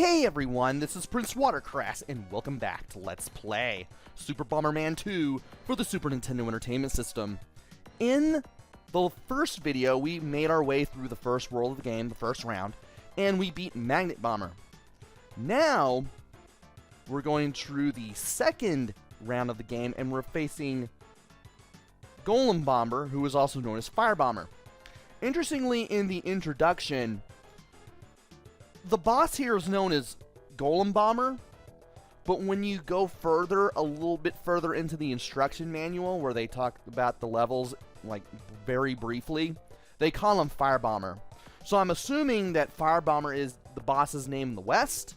Hey everyone, this is PrinceWatercress, and welcome back to Let's Play Super Bomberman 2 for the Super Nintendo Entertainment System. In the first video, we made our way through the first world of the game, the first round, and we beat Magnet Bomber. Now, we're going through the second round of the game, and we're facing Golem Bomber, who is also known as Fire Bomber. Interestingly, in the introduction, the boss here is known as Golem Bomber, but when you go further, a little bit further into the instruction manual, where they talk about the levels, like, very briefly, they call him Fire Bomber. So I'm assuming that Fire Bomber is the boss's name in the West,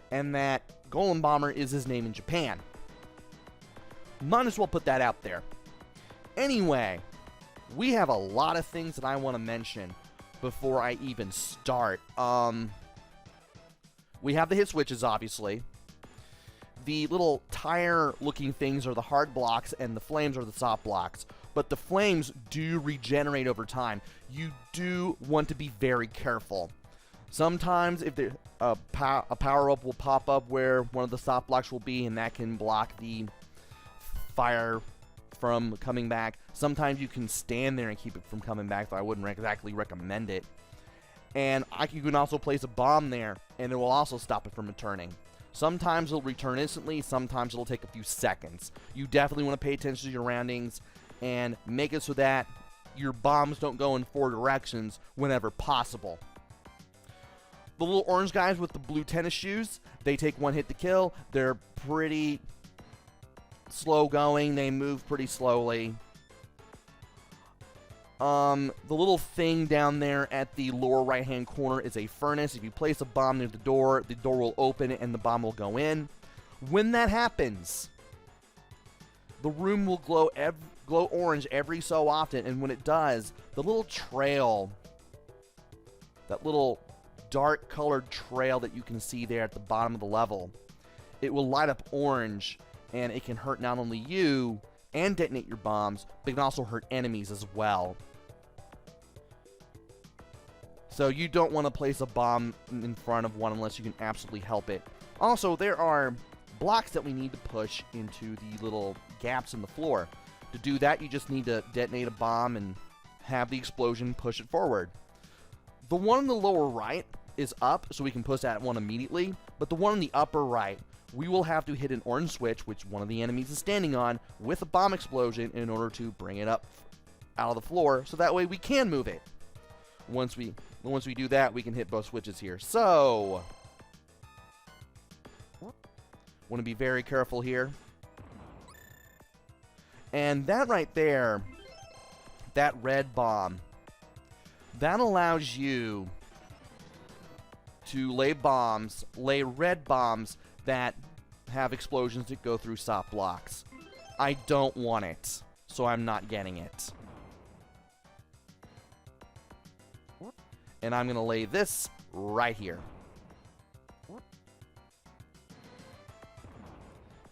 and that Golem Bomber is his name in Japan. Might as well put that out there. Anyway, we have a lot of things that I want to mention before I even start. We have the hit switches, obviously. The little tire-looking things are the hard blocks, and the flames are the soft blocks. But the flames do regenerate over time. You do want to be very careful. Sometimes, if a power-up will pop up where one of the soft blocks will be, and that can block the fire from coming back. Sometimes you can stand there and keep it from coming back, though I wouldn't exactly recommend it. And you can also place a bomb there, and it will also stop it from returning. Sometimes it'll return instantly, sometimes it'll take a few seconds. You definitely want to pay attention to your surroundings and make it so that your bombs don't go in 4 directions whenever possible. The little orange guys with the blue tennis shoes, they take 1 hit to kill. They're pretty slow going, they move pretty slowly. The little thing down there at the lower right-hand corner is a furnace. If you place a bomb near the door will open and the bomb will go in. When that happens, the room will glow orange every so often, and when it does, the little trail, that little dark-colored trail that you can see there at the bottom of the level, it will light up orange, and it can hurt not only you and detonate your bombs, but it can also hurt enemies as well. So you don't want to place a bomb in front of one unless you can absolutely help it. Also, there are blocks that we need to push into the little gaps in the floor. To do that, you just need to detonate a bomb and have the explosion push it forward. The one in the lower right is up, so we can push that one immediately, but the one in the upper right, we will have to hit an orange switch, which one of the enemies is standing on, with a bomb explosion in order to bring it up out of the floor, so that way we can move it. Once we do that, we can hit both switches here. So, want to be very careful here. And that right there, that red bomb, that allows you to lay red bombs that have explosions that go through soft blocks. I don't want it, so I'm not getting it. And I'm going to lay this right here.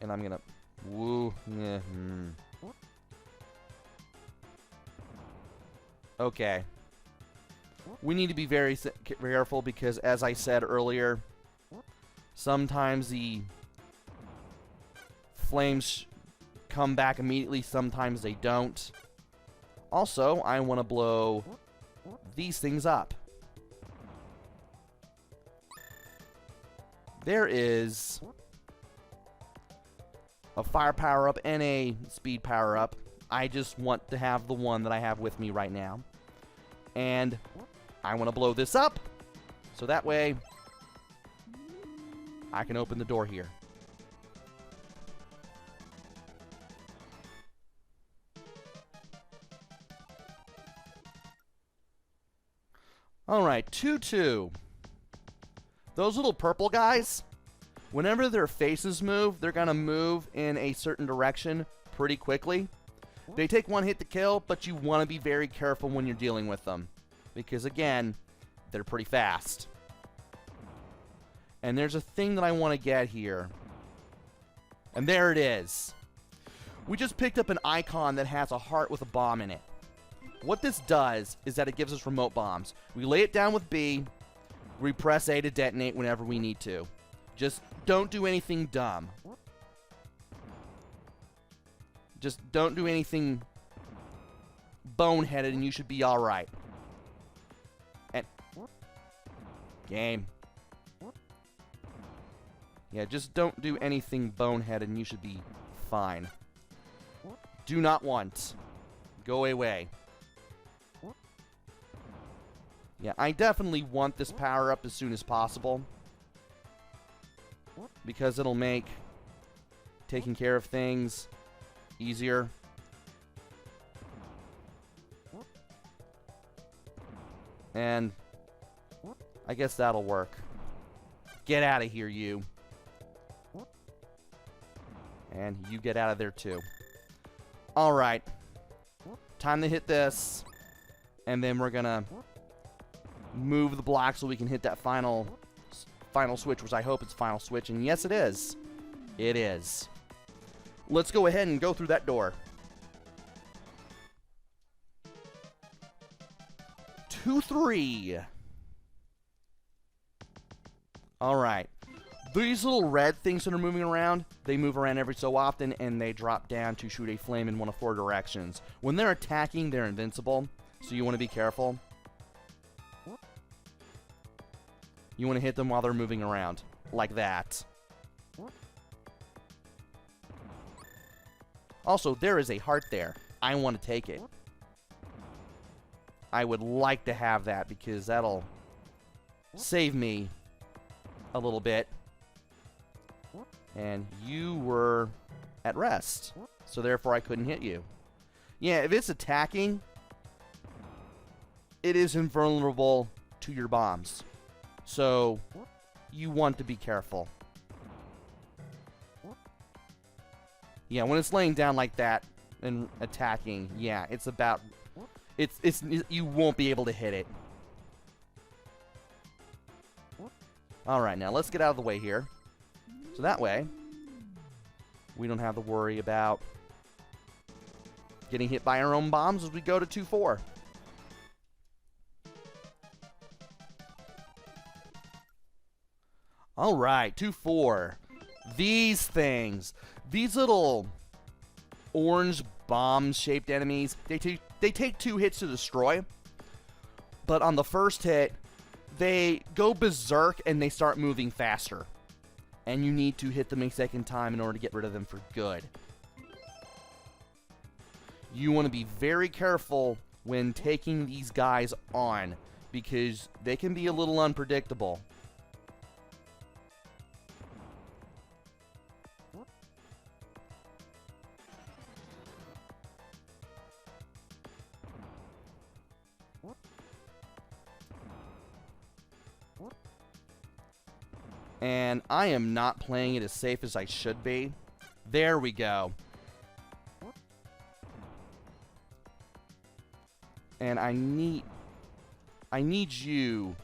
And I'm going to... Woo. Yeah, Okay. We need to be very careful because, as I said earlier, sometimes the flames come back immediately, sometimes they don't. Also, I want to blow these things up. There is a fire power-up and a speed power-up. I just want to have the one that I have with me right now. And I want to blow this up, so that way I can open the door here. Alright, 2-2. Those little purple guys, whenever their faces move, they're going to move in a certain direction pretty quickly. They take 1 hit to kill, but you want to be very careful when you're dealing with them. Because, again, they're pretty fast. And there's a thing that I want to get here. And there it is. We just picked up an icon that has a heart with a bomb in it. What this does is that it gives us remote bombs. We lay it down with B, we press A to detonate whenever we need to. Just don't do anything dumb. Just don't do anything boneheaded and you should be alright. And game. Yeah, just don't do anything boneheaded and you should be fine. Do not want. Go away. Yeah, I definitely want this power up as soon as possible, because it'll make taking care of things easier. And I guess that'll work. Get out of here, you. And you get out of there too. Alright. Time to hit this. And then we're gonna move the block so we can hit that final switch, which I hope it's final switch. And yes, it is. It is. Let's go ahead and go through that door. 2-3. Alright. These little red things that are moving around, they move around every so often, and they drop down to shoot a flame in one of 4 directions. When they're attacking, they're invincible, so you want to be careful. You want to hit them while they're moving around, like that. Also, there is a heart there. I want to take it. I would like to have that, because that'll save me a little bit. And you were at rest, so therefore I couldn't hit you. Yeah, if it's attacking, it is invulnerable to your bombs. So you want to be careful. Yeah, when it's laying down like that and attacking, yeah, it's about... It's you won't be able to hit it. Alright, now let's get out of the way here. So that way, we don't have to worry about getting hit by our own bombs as we go to 2-4. Alright, 2-4. These things. These little orange bomb-shaped enemies, they take 2 hits to destroy. But on the first hit, they go berserk and they start moving faster. And you need to hit them a second time in order to get rid of them for good. You want to be very careful when taking these guys on, because they can be a little unpredictable. And I am not playing it as safe as I should be. There we go. And I need you.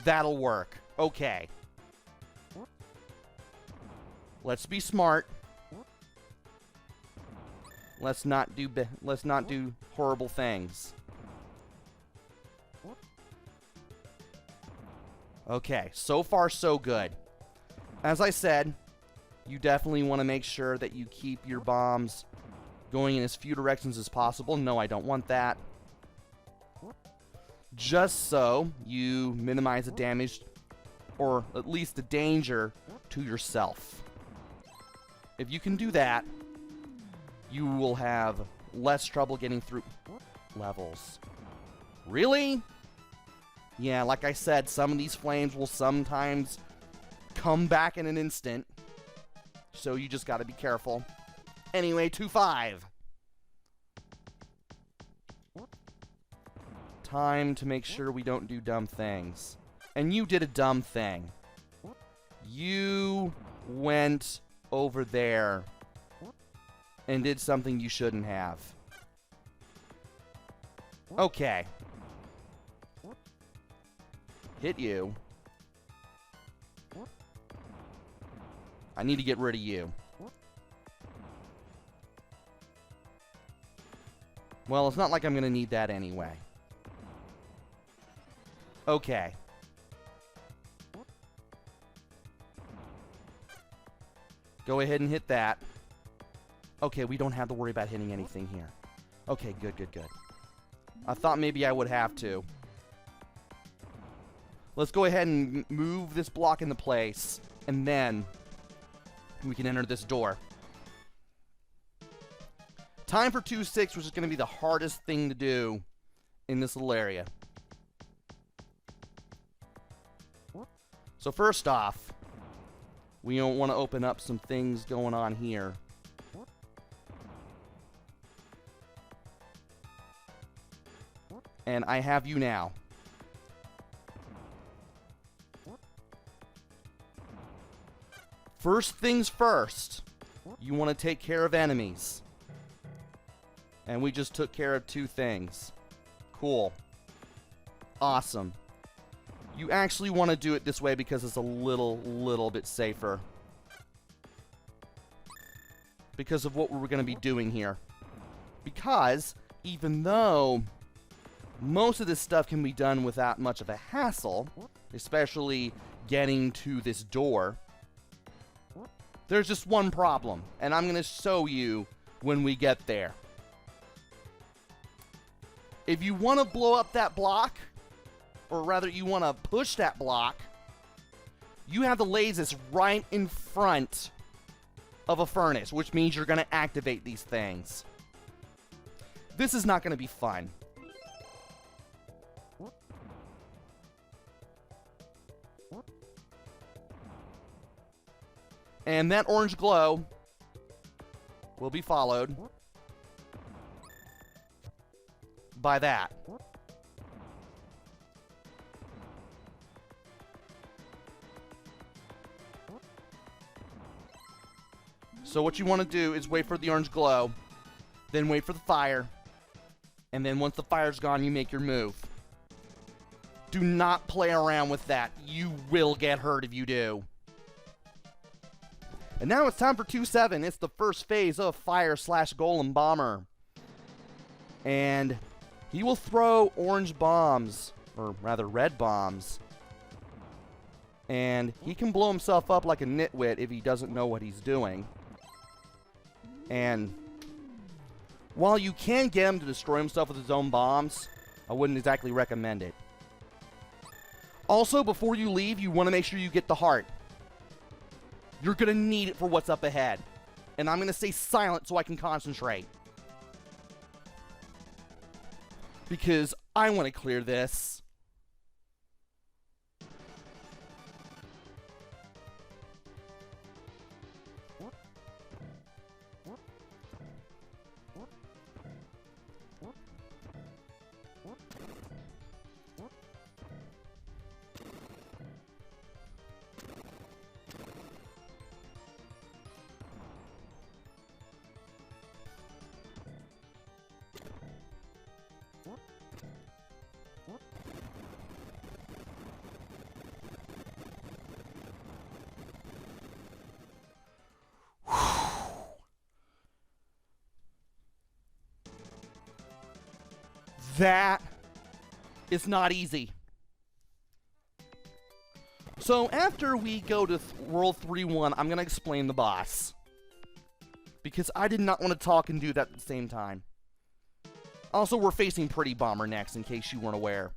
That'll work. Okay. Let's be smart. Let's not do horrible things. Okay, so far so good. As I said, you definitely want to make sure that you keep your bombs going in as few directions as possible. No, I don't want that. Just so you minimize the damage, or at least the danger, to yourself. If you can do that, you will have less trouble getting through levels. Really? Yeah, like I said, some of these flames will sometimes come back in an instant. So you just gotta be careful. Anyway, 2-5. Time to make sure we don't do dumb things. And you did a dumb thing. You went over there and did something you shouldn't have. Okay. Hit you. I need to get rid of you. Well, it's not like I'm gonna need that anyway. Okay. Go ahead and hit that. Okay, we don't have to worry about hitting anything here. Okay, good, good, good. I thought maybe I would have to. Let's go ahead and move this block into place, and then we can enter this door. Time for 2-6, which is going to be the hardest thing to do in this little area. So first off, we don't want to open up some things going on here. And I have you now. First things first, you want to take care of enemies. And we just took care of 2 things. Cool. Awesome. You actually want to do it this way because it's a little bit safer. Because of what we're going to be doing here. Because even though most of this stuff can be done without much of a hassle, especially getting to this door, there's just one problem, and I'm going to show you when we get there. If you want to blow up that block, or rather you want to push that block, you have to lay this right in front of a furnace, which means you're going to activate these things. This is not going to be fun. And that orange glow will be followed by that. So what you want to do is wait for the orange glow, then wait for the fire, and then once the fire's gone, you make your move. Do not play around with that. You will get hurt if you do. And now it's time for 2-7. It's the first phase of Fire/Golem Bomber. And he will throw orange bombs, or rather red bombs. And he can blow himself up like a nitwit if he doesn't know what he's doing. And while you can get him to destroy himself with his own bombs, I wouldn't exactly recommend it. Also, before you leave, you want to make sure you get the heart. You're going to need it for what's up ahead. And I'm going to stay silent so I can concentrate. Because I want to clear this. That is not easy. So after we go to World 3-1, I'm going to explain the boss. Because I did not want to talk and do that at the same time. Also, we're facing Pretty Bomber next, in case you weren't aware.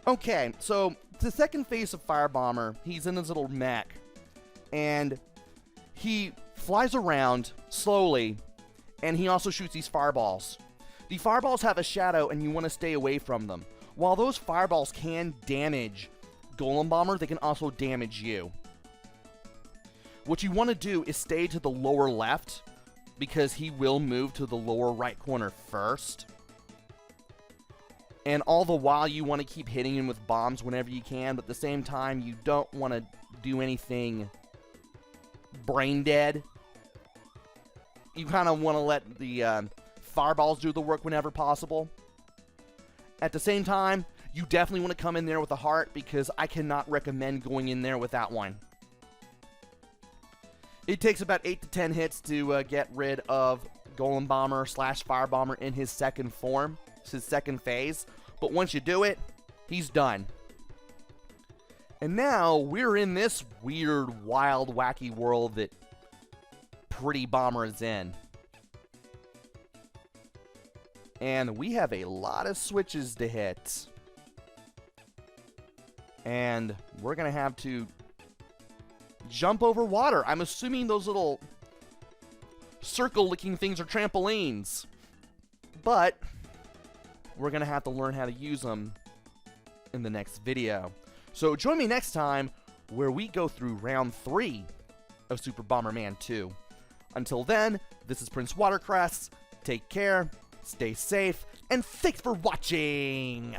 Okay, so the second phase of Fire Bomber, he's in his little mech. And he flies around slowly. And he also shoots these fireballs. The fireballs have a shadow, and you want to stay away from them. While those fireballs can damage Golem Bomber, they can also damage you. What you want to do is stay to the lower left, because he will move to the lower right corner first. And all the while, you want to keep hitting him with bombs whenever you can, but at the same time, you don't want to do anything brain dead. You kind of want to let the fireballs do the work whenever possible. At the same time, you definitely want to come in there with a heart, because I cannot recommend going in there without one. It takes about 8 to 10 hits to get rid of Golem Bomber / Fire Bomber in his second form. It's his second phase. But once you do it, he's done. And now we're in this weird, wild, wacky world that Pretty Bomber is in. And we have a lot of switches to hit. And we're going to have to jump over water. I'm assuming those little circle-looking things are trampolines. But we're going to have to learn how to use them in the next video. So join me next time where we go through round 3 of Super Bomberman 2. Until then, this is PrinceWatercress. Take care, stay safe, and thanks for watching!